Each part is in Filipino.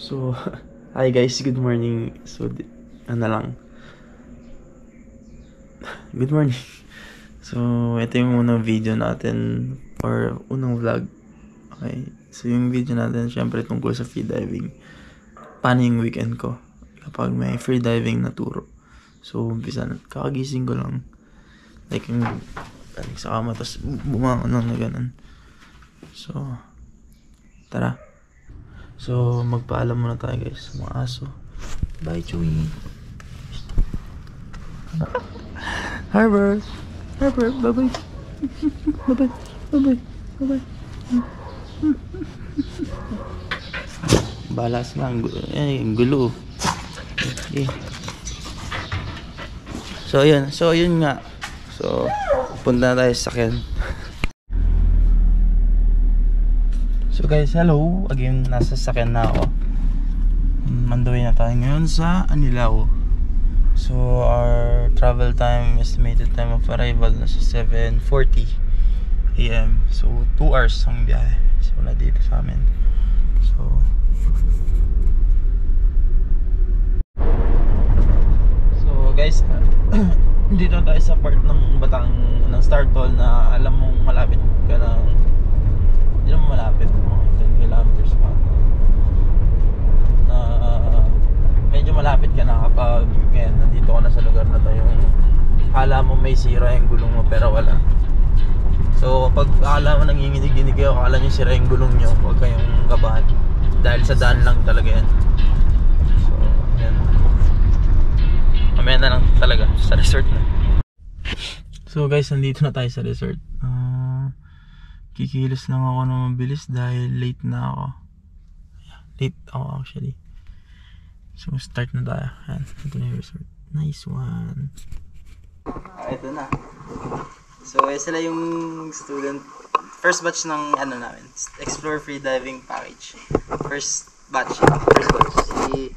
So, hi guys, good morning. So, ano lang. Good morning. So, ito yung unang video natin or unang vlog. Okay. So, yung video natin, syempre tungkol sa free diving. Paano yung weekend ko kapag may free diving na turo. So, umpisa na. Kakagising ko lang. Like, yung balik sa kama, tapos bumangon lang na ganun. So, tara. So, magpaalam muna tayo guys sa mga aso. Bye, Chewy. Harbor, bye-bye. Bye-bye. Balas nga, ang gulo. Okay. So, yun nga. So, punta na tayo sa sakyan. So guys, hello. Again, nasa sakyan na ako. On the way na tayo ngayon sa Anilao. So, our travel time, estimated time of arrival, nasa 7:40 AM. So, 2 hours ang biyahe. So, na dito sa amin. So, guys, dito tayo sa part ng ng Star Toll na alam mong malapit ka na. Hindi naman malapit, 10 kilometers pa. Medyo malapit ka na kapag ngayon nandito ka na sa lugar na to, yung akala mo may sira yung gulong mo pero wala. So kapag akala mo nanginginig-ginig kayo, akala nyo sira yung gulong nyo, huwag kayong kabahan dahil sa daan lang talaga yan. So yan, mamaya na lang talaga sa resort na. So guys, nandito na tayo sa resort. Kikilos lang ako na mabilis dahil late na ako. Late ako actually. So start na tayo. Ayan, ito na yung resort. Nice one. Ito na. So sila yung student first batch ng ano namin, Explore Free Diving Package. First batch. Si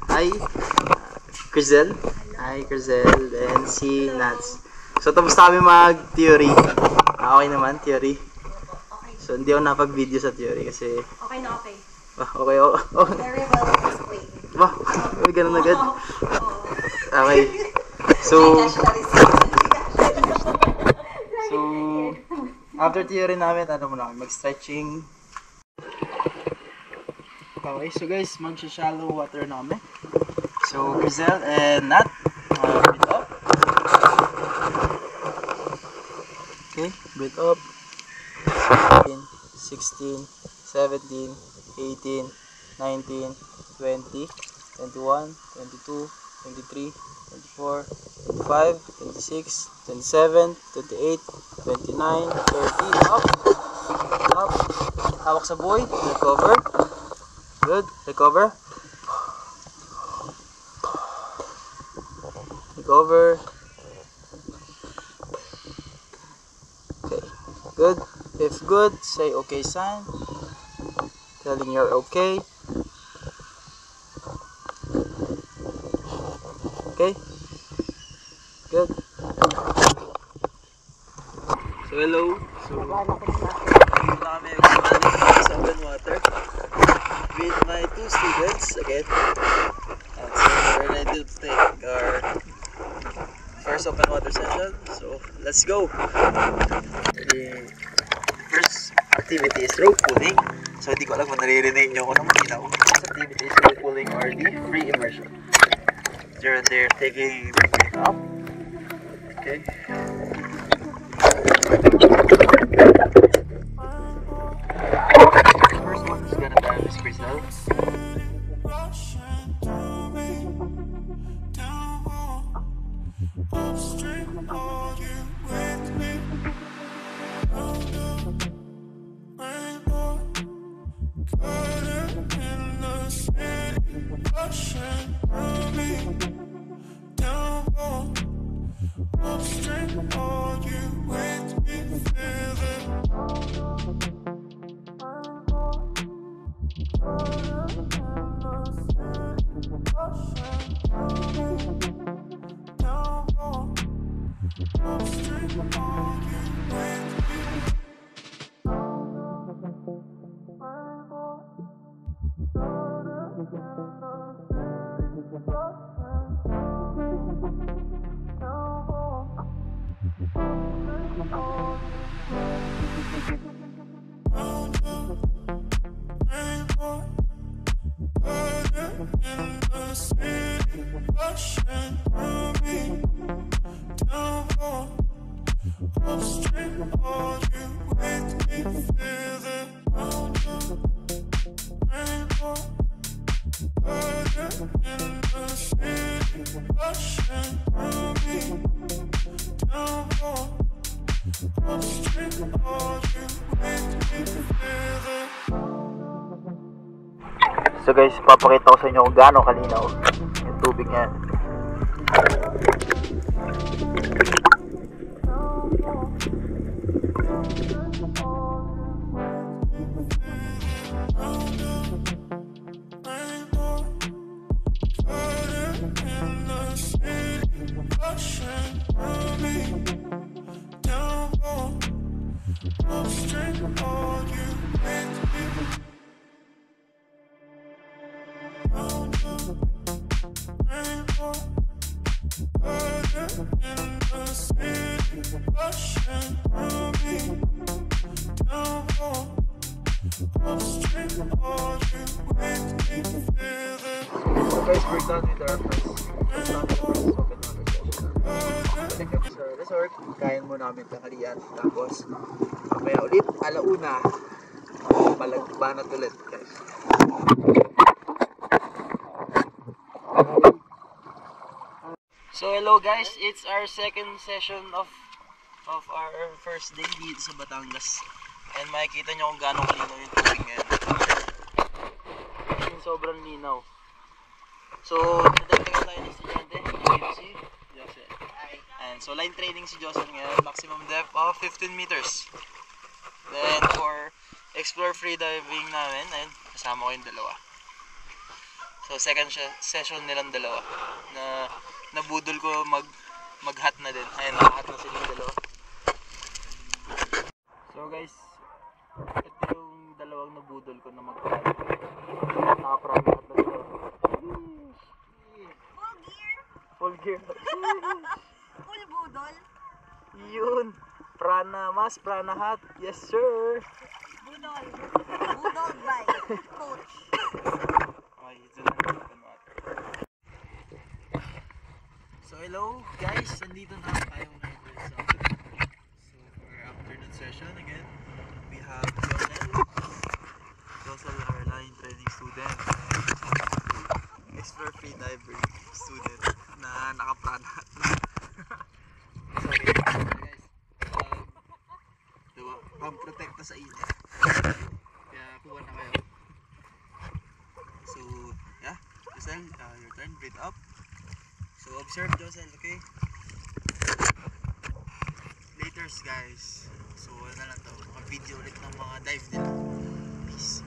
Crizel. Hi Crizel. And si Nats. So tapos na kami mag-theory. Okay naman, theory. So hindi ako napag-video sa theory kasi okay na okay. Okay. Very well explained. Wow, may ganun agad. Okay. So after theory namin, ano muna kami, mag-stretching. Okay, so guys, mag-shallow water na kami. So, Grizel and Nat, breathe up. Okay, breathe up. 16, 17, 18, 19, 20, 21, 22, 23, 24, 25, 26, 27, 28, 29, 30, up, hawak sa buoy, recover, good, recover, okay, good, if good, say okay sign, telling you're okay. Okay? Good. So hello. So dito na kami mag-manage sa open water with my 2 students again. And so we're ready to take our first open water session. So let's go. The first activity is rope pulling. So hindi ko alam kung naririnig nyo ako ng makinaw. First activity is rope pulling or the free immersion. They're taking the breath up. Okay. The first one is gonna dive is Crizel. So guys, papakita ko sa inyo kung gaano kalinaw yung tubig niya. So guys, we're done with our first sa resort. Kain muna namin tanghalian. Tapos, mamaya ulit, alauna. Malagbanat ulit, guys. So hello guys, it's our second session of our first day dito sa Batangas. And makikita nyo kung gaano kalinaw yung tubig ngayon. Sobrang linaw. So, nadagdagan tayo ng estudyante. Si Jose. And so, line training si Jose ngayon. Maximum depth of 15 meters. Then, for explore free diving namin, ayun, kasama ko yung dalawa. So, second session nilang dalawa. Na nabudol ko mag-hat na din. Ayun, nakahat na silang dalawa. So, guys, ito yung dalawang nabudol ko na mag-hat. Nakaprang lahat na sila. Full gear. Full budol. Yun. Prana mas, prana hat. Yes sir. Budol. Budol by coach. Okay, ito na. So hello guys, nandito na tayo ngayon sa for afternoon session again. We have Josel, our line training student. Explore free diver student na nakaprana. So guys, diba, pang-protekta sa init. Kaya kuha na kayo. So yeah, Josel, your turn, breathe up. So observe Josel, okay? Laters guys. So ano na lang to, mga video ulit ng mga dive nila. Peace.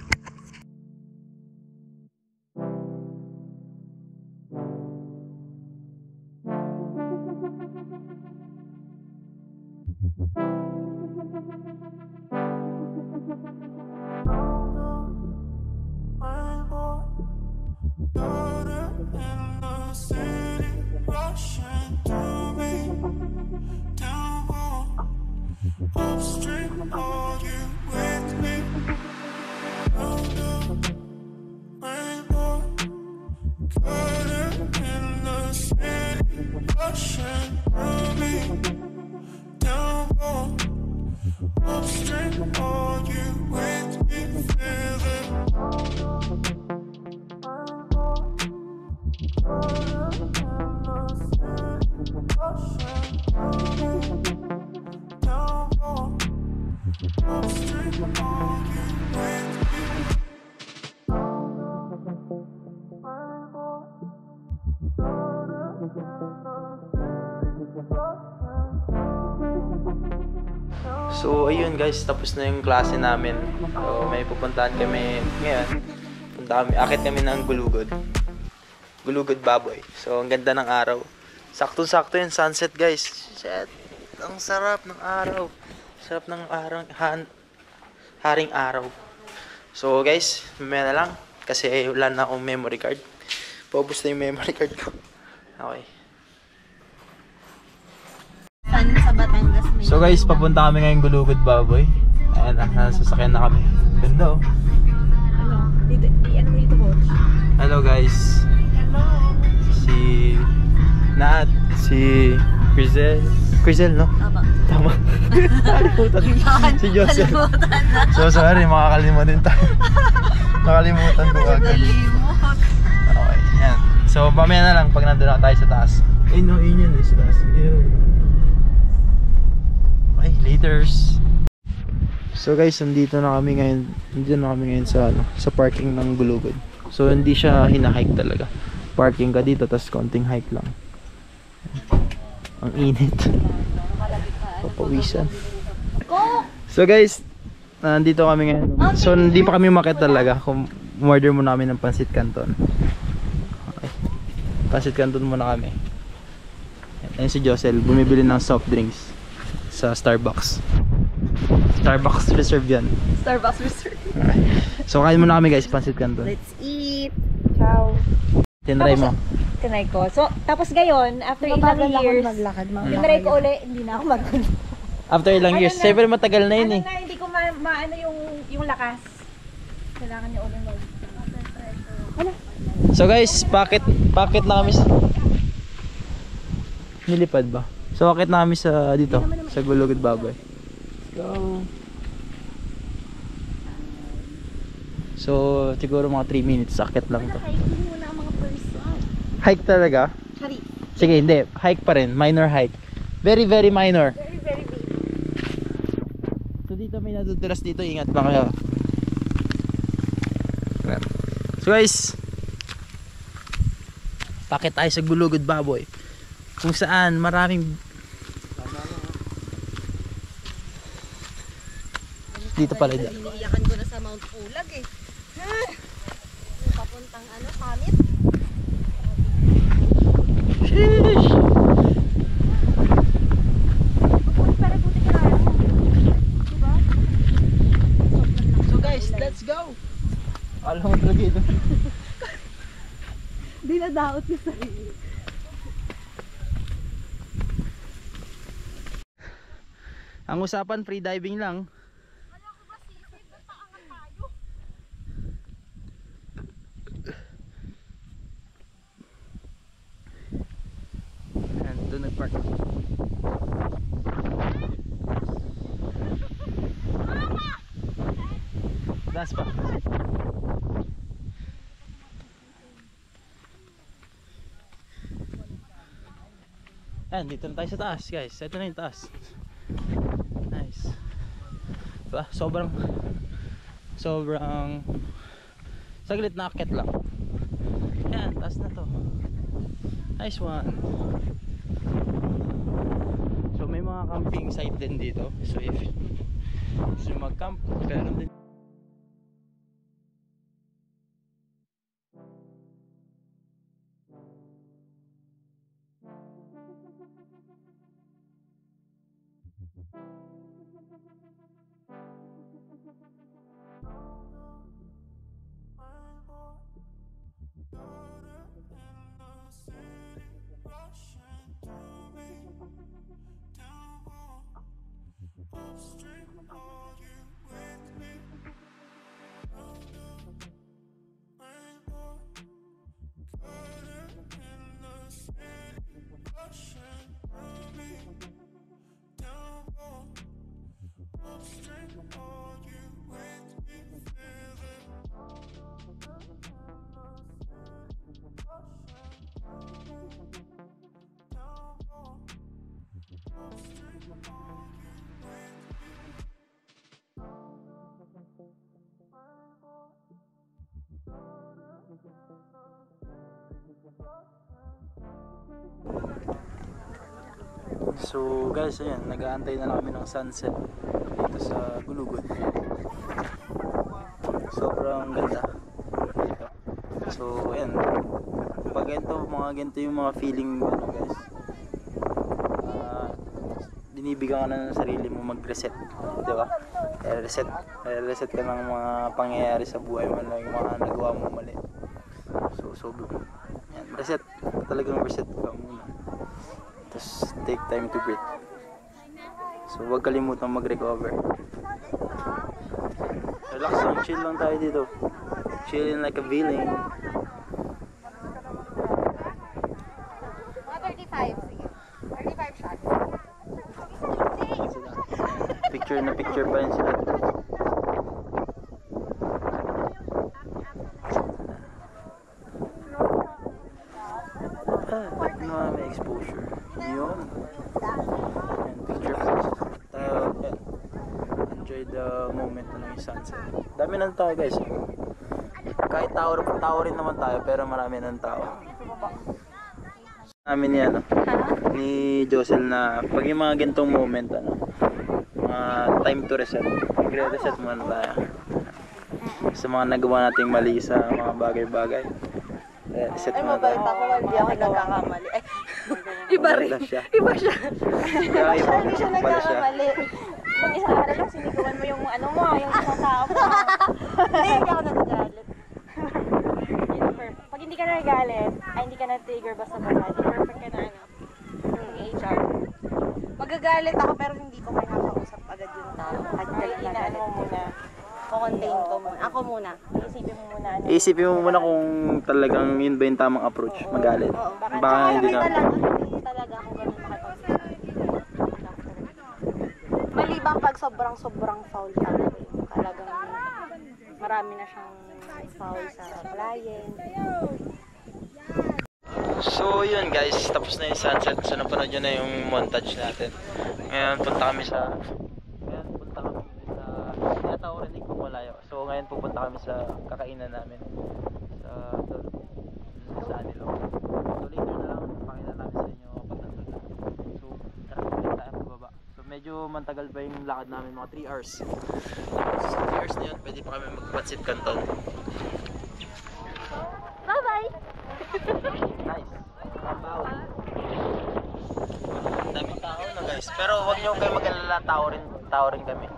So ayun guys, tapos na yung klase namin. So may pupuntahan kami ngayon. Akit kami ng Gulugod. Gulugod Baboy. So ang ganda ng araw. Sakto-sakto yung sunset guys. Shit. Ang sarap ng araw. Sarap ng araw. Haring araw. So guys, mamaya na lang. Kasi wala na akong memory card. Paubos na yung memory card ko. Okay. Saan sa Batangas may So guys, papunta kami ngayon Gulugod Baboy. Ayan na, nasasakyan na kami. Ganda oh. ano? Dito, ano dito, coach? Hello guys. Si Nat, si Crizel, no? Apa. Tama. Nakalimutan. Si Joseph. Kalimutan na. So sorry, makakalimutan tayo. Nakalimutan ko agad. Kalimut. Okay, yan. So mamaya na lang pag nandun na tayo sa taas. Eh no, yun yun sa taas. Okay, laters. So guys, nandito na kami ngayon sa parking ng Gulugod. So hindi siya hina-hike talaga. Parking ka dito, tapos konting hike lang. Ang init. Papawisan. So guys, nandito kami ngayon. So hindi pa kami umakyat talaga. Order muna kami ng Pansit Canton. Okay. Pansit Canton muna kami. Ayun si Josel, bumibili ng soft drinks sa Starbucks. Starbucks reserve yan. Starbucks reserve. Okay. So kain muna kami guys, Pansit Canton. Let's eat. Ciao. Tinry mo. Tinry ko. So, tapos ngayon, after ilang years, tinry ko ulit, hindi na ako magulo. After ilang years, na? siyempre matagal na yun eh. Na, hindi ko maano yung lakas. Kailangan niya ulit mag... Ano? So guys, bakit na kami sa... Nilipad ba? So bakit na kami sa dito, sa Gulugod Baboy. Let's go. So siguro mga 3 minutes, sakit lang to. Hiking muna ang mga person. Hike talaga? Sorry. Sige, hindi. Hike pa rin. Minor hike. Very, very minor. Very, very big. So dito may nadudulas dito. Ingat lang kayo. So guys, bakit tayo sa Gulugod Baboy? Kung saan maraming dito pala dyan. Iniiyakan ko na sa Mount Pulag eh. Papuntang ano, Summit. Sheesh! Para buti ka lang. Diba? So guys, let's go! Alam mo talaga ito. Dinadaot yung sarili. Ang usapan, free diving lang. Wala ko ba sisig? Ba't paangat tayo? And doon nag-park. Last pa. Ayan, dito na tayo sa taas guys. Ito na yung taas. Nice. Diba? Sobrang saglit na akit lang. Ayan, taas na to. Nice one. So may mga camping site din dito. So if gusto mag-camp, meron din. So guys, ayan, nag-aantay na kami ng sunset dito sa Gulugod. Sobrang ganda dito. So ayan, pag ganito yung mga feeling ano guys, binibigyan ka na ng sarili mo mag-reset, di ba? reset ka ng mga pangyayari sa buhay mo, yung mga nagawa mo mali. So yan, reset, talagang reset ka muna. Tapos take time to breathe. So huwag kalimutang mag-recover. Relax lang, chill lang tayo dito. Chilling like a villain. Mga 35, sige. 35 shots. Picture na picture pa rin sila. May exposure. Yun. And picture pa. Tayo, yan. Enjoy the moment na lang yung sunset. Dami ng tao guys. Kahit tao rin naman tayo, pero marami ng tao. Namin yan, ni Josel na pag yung mga gantong moment, time to reset. Magre-reset muna tayo. Sa mga nagawa nating mali sa mga bagay-bagay. Reset muna tayo. Hindi ako nagkakamali. Iba rin. Iba siya. Hindi siya nagkakamali. Pag isang araw lang, siniguan mo yung ano mo, yung isang tao mo. Hindi ako nagagalit. Pag hindi ka nagagalit, ay hindi ka na-trigger basta-basta. Perfect ka na yung HR. Magagalit ako pero hindi ko pinapakausap agad yung tao. Inaano mo muna. Kukontain ko muna. Ako muna. Iisipin mo muna. Iisipin mo muna kung talagang yun ba yung tamang approach, magalit. Oo, Baka hindi na. Hindi talaga ako ganun makapag-isip. Malibang pag sobrang foul talaga. Talagang marami na siyang foul sa client. So yun guys, tapos na yung sunset. So napanood nyo na yung montage natin. Ngayon punta kami sa Tinatawag kung malayo. So ngayon pupunta kami sa kakainan namin sa Anilo. So later na lang pakita namin sa inyo pag nandun na. So tara ulit tayo pababa. So medyo mantagal pa yung lakad namin, mga 3 hours. Tapos sa 3 hours na yun, pwede pa kami magpatsit canton. Bye bye! Nice. Kapaw. Daming tao na guys. Pero wag niyo kayo mag-alala, tao rin kami.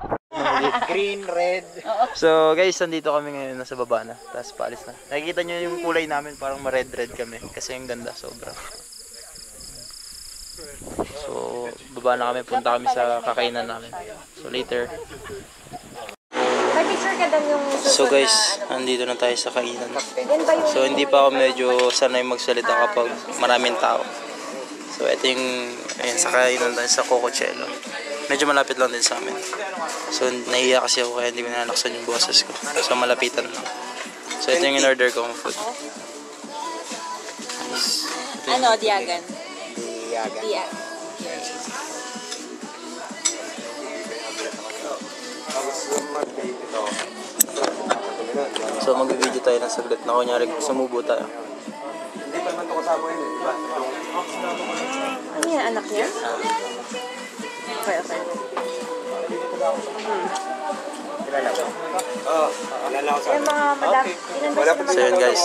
Green, red. So guys, nandito kami ngayon, nasa baba na. Tapos paalis na. Nakikita nyo yung kulay namin, parang ma-red-red kami. Kasi yung ganda, sobra. So, baba na kami, punta kami sa kakainan namin. So later. May picture ka doon yung So guys, nandito na tayo sa kainan. So hindi pa ako medyo sanay magsalita kapag maraming tao. So ito yung, ayan, sa kainan tayo sa Cocochello. Medyo malapit lang din sa amin. So nahiya kasi ako kaya hindi ko nalaksan yung boses ko. So malapitan lang. So ito yung in-order kong food. Ano, Diagan? Diagan. So mag-video tayo ng saglit na kunyari sumubo tayo. Ano yan, anak niya? Okay. Yung mga madam, So yun guys,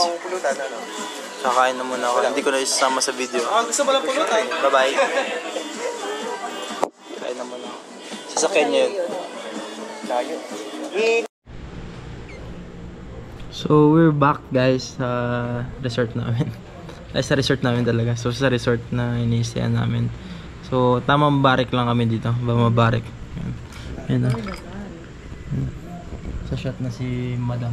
kakain na muna ako. Hindi ko na isasama sa video. Gusto mo lang pulutan? Bye bye. Kain na muna ako. Sasakyan niyo yun. So we're back guys sa resort namin. Ay sa resort namin talaga. So sa resort na iniistayan namin. So tamang barik lang kami dito. Bamabarik. Ayan na. Sa shot na si Madam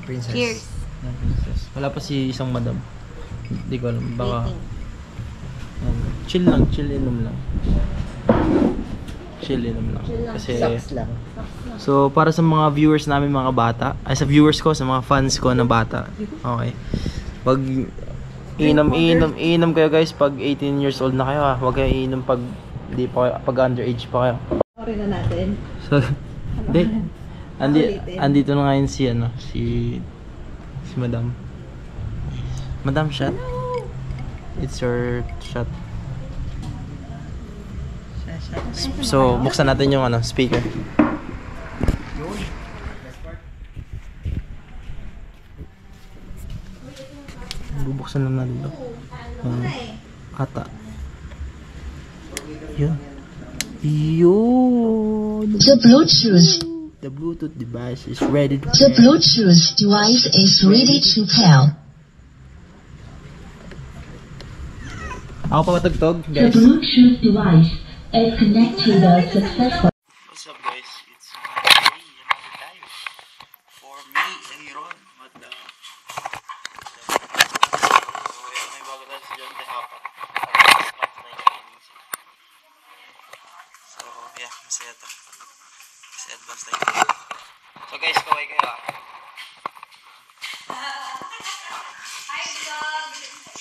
Princess. Cheers. Yan, princess. Wala pa si isang Madam. Hindi ko alam. Baka yan. Chill lang. Chill inom lang. Kasi so para sa mga viewers namin mga bata, ay sa viewers ko, sa mga fans ko na bata. Okay. Pag inom kayo guys pag 18 years old na kayo ha. Huwag kayo inom pag hindi pa pag underage pa kayo. Okay na natin. So andito na ngayon si Madam. Madam shot. It's your shot. So, buksan natin yung speaker. Bubuksan na natin ito. Ata. Yun. Yun. The Bluetooth device is ready to pair. The Bluetooth device is ready to pair. Ako pa matugtog, The guys. Bluetooth device is connected successfully. What's up, guys? It's another time for me and Ron. What the? So, ito may bago tayo sa John Tehapa. So, yeah, masaya to. Kasi advance tayo. So, guys, kaway kayo.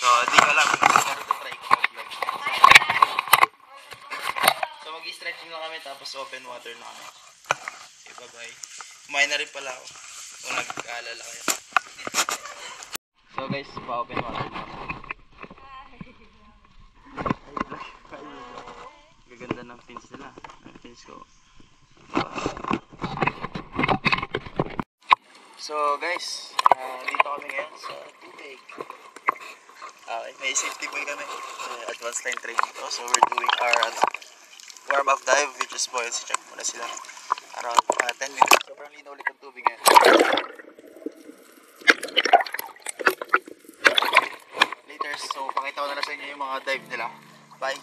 So, di ko alam. Pero to try ko mag-vlog. So, mag-stretching lang kami tapos open water na kami. Okay, bye-bye. Kumain na rin pala ako. Kung nag-aalala kayo. So, guys, pa-open water na kami. Gaganda ng fins nila. Ang fins ko. So, guys, dito kami ngayon sa tubig. Okay, may safety buoy kami. Advanced line training to. So we're doing our warm-up dive. We just buoyancy check muna sila. Around 10 minutes. Sobrang linaw ulit ang tubig ngayon. Later, so pakita ko na lang sa inyo yung mga dive nila. Bye!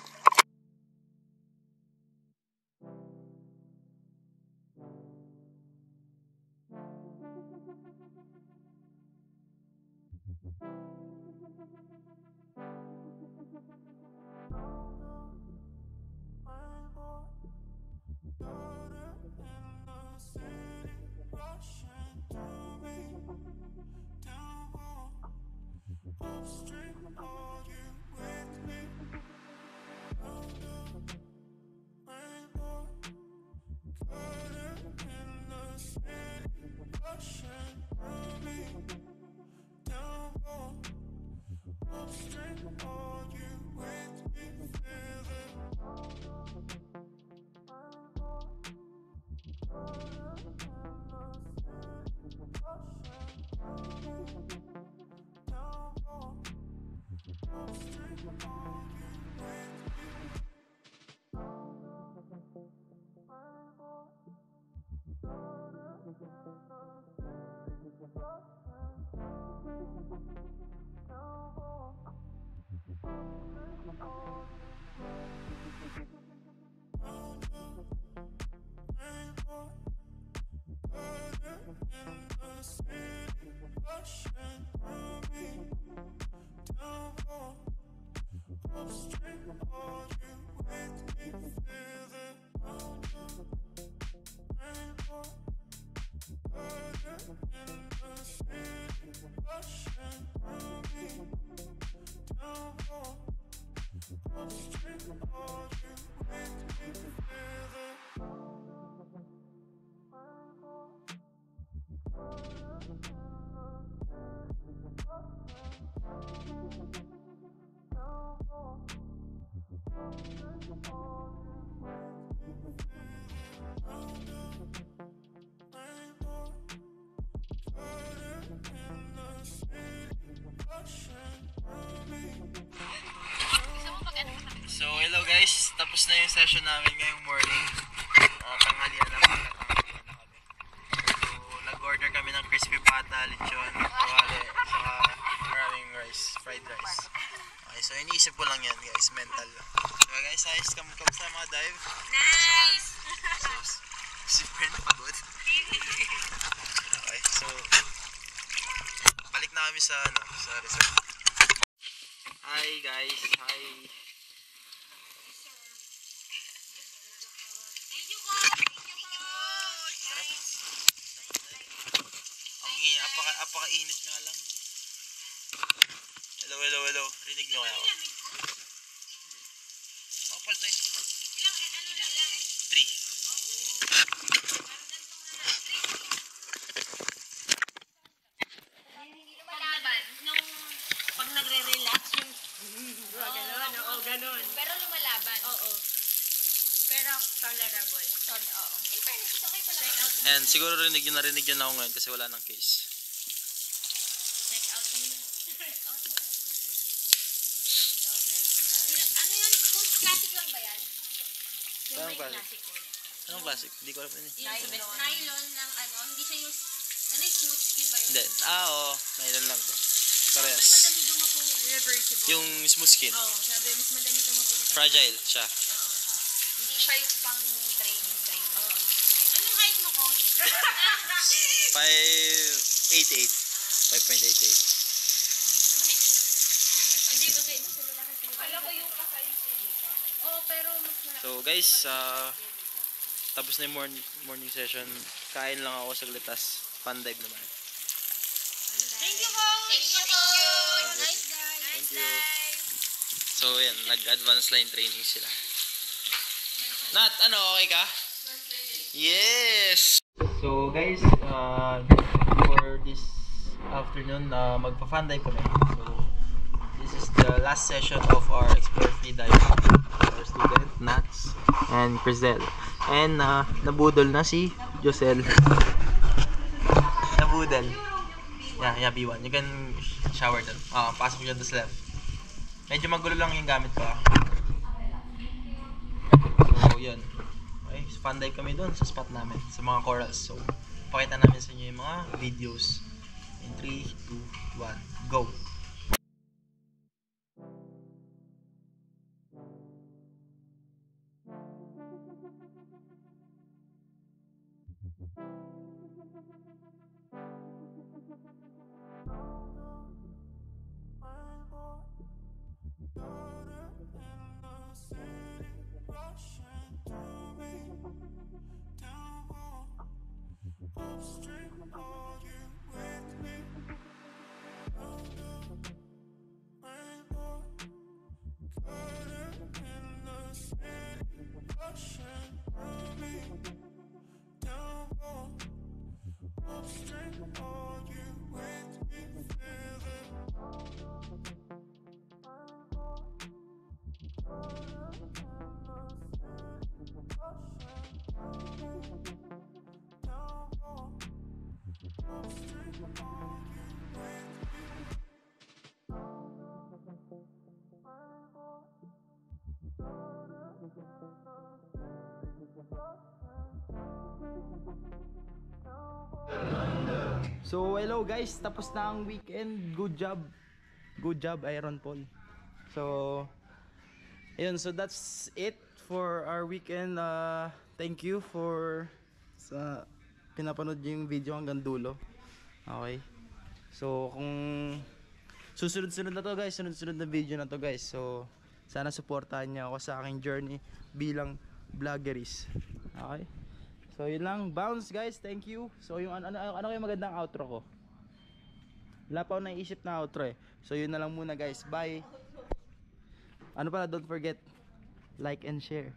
So, hello guys. Tapos na yung session namin ngayong morning. Tanghalian na kami. So, nag-order kami ng crispy pata, lechon, kawali, saka maraming rice, fried rice. Okay, so iniisip ko lang yan guys, mental. So guys, ayos kamusta mga dive? Nice! So, si Fern pagod. Okay, so balik na kami sa resort. Hi guys, hi. Apaka-init nga lang. Hello. Rinig nyo kaya ako? Makapal to eh. 3. Pag nagre-relax yung ganun. Pero lumalaban. Oo. Pero tolerable. Oo. In fairness, okay pala. And siguro narinig yun ako ngayon kasi wala ng case. Ano yan? Classic lang ba yan? Yung Anong may classic? classic cord. Anong classic? Hindi ko alam yun. Nylon ng ano, hindi siya yung, ano yung smooth skin ba yun? Hindi. Oo. Nylon lang to. Parehas. Mas madali daw mapunit. Reversible. Yung smooth skin. Oo, sabi, mas madali daw mapunit. Fragile siya. Hindi siya yung pang training. Anong height mo, coach? 5'88". 5.88. Hindi ba kayo sa lalaki sila? Alam ko yung kasali si Rita. Oo, pero mas malaki. So guys, tapos na yung morning session. Kain lang ako saglit, tas fun dive naman. Thank you, coach! Thank you, coach! Nice dive! Thank you. So yan, nag-advanced line training sila. Nat, ano, okay ka? Yes! So guys, for this afternoon, magpa-fun dive kami. So this is the last session of our Explore Free Dive. Our student, Nats, and Crizel. And nabudol na si Josel. Nabudol. Yeah, B1. You can shower dun. Pasok dyan sa left. Medyo magulo lang yung gamit ko. So, yun. Okay, so fun dive kami dun sa spot namin, sa mga corals. So, pakita namin sa inyo yung mga videos. In 3, 2, 1, go! So hello guys, tapos na ang weekend. Good job Iron Paul. So ayun, so that's it for our weekend. Thank you for sa pinapanood niyo yung video hanggang dulo. Okay, so kung susunod na to guys, sunod na video na to guys, so sana suportahan niyo ako sa aking journey bilang vloggeris. Okay, so yun lang, bounce guys, thank you. So yung ano yung magandang outro ko? Wala pa ako naisip na outro eh. So yun na lang muna guys, bye. Ano pala, don't forget, like and share.